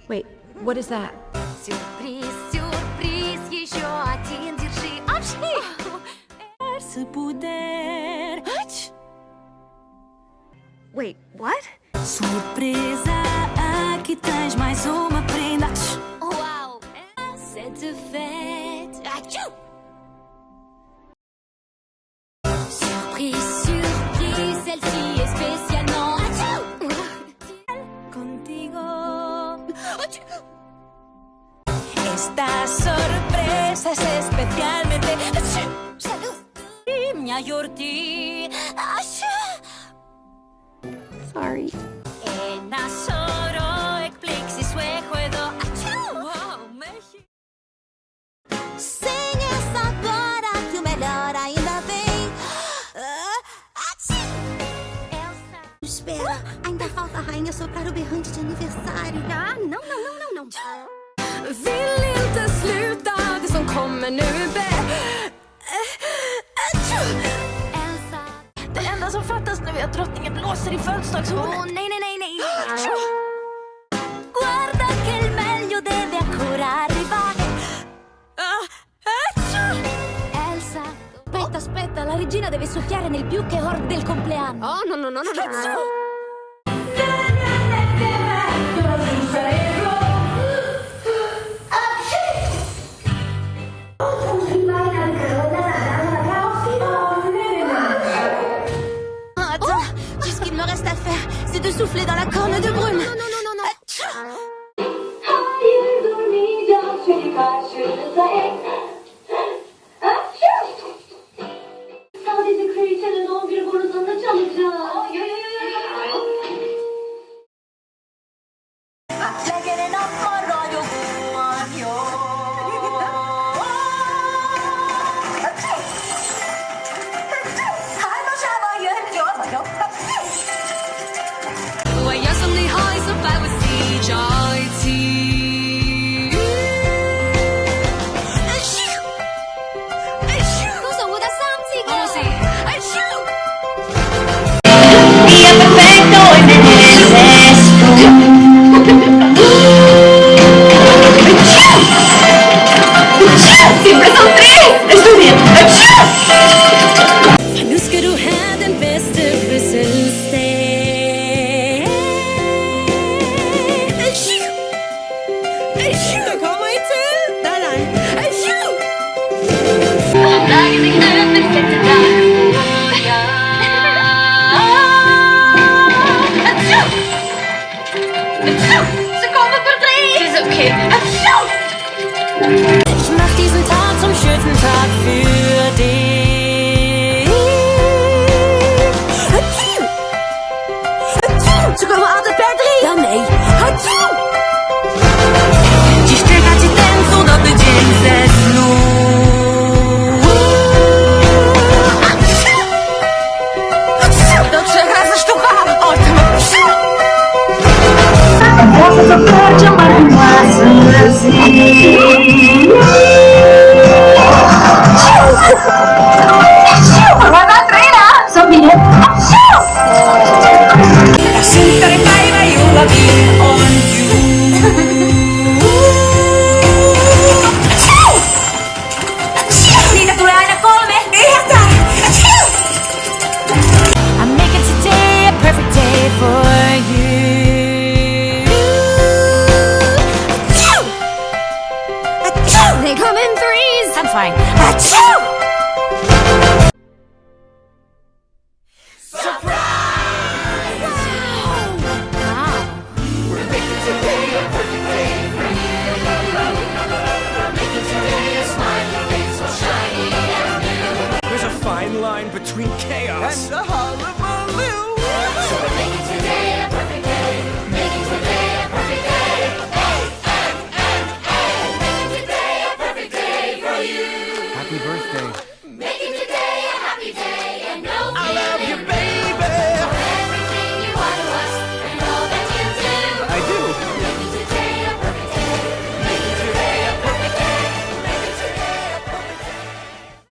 Wait, what is that? Сюрприз, сюрприз, еще один, держи. Апши! Wait, what? Surpresa, aqui tens mais uma prenda. Waouh! Cette fête. Achou! Surprise, surprise, celle-ci est spécialement. Achou! Contigo. Esta sorpresa es especialmente. Salud! Mayor ti. Sorry. Ένα σωρό εκπλήξεις σου έχω εδώ. Uau, México. Sem essa agora que o melhor ainda vem. Elsa. Espera, ainda falta a rainha soprar o berrante de aniversário. Ah, não. Vill inte sluta, det som kommer nu Elsa. Det enda som fattas nu är att drottningen blåser i födelsedagshornet. Oh, nej. Guarda che il meglio deve ancora arrivare. Elsa. Aspetta, la regina deve soffiare nel più che horde del compleanno. Oh, no. Attends, tout ce qu'il me reste à faire, c'est de souffler dans la corne de brume. Non. Hayır durmayacağım çünkü karşınızda sadece kraliçenin 11 borusunda çalacağım. Lägger upp på radioboan, ja. Här var kärvajen, ja. Och jag som ni har så väl vill se joy Nu ska du ha den bästa fødselsdag. Der kommer en til. Nej. Dagen är knuten, vi sätter dagen på, ja. Så kommer på 3. Det är så okej. Ich mach diesen Tag zum schönsten Tag für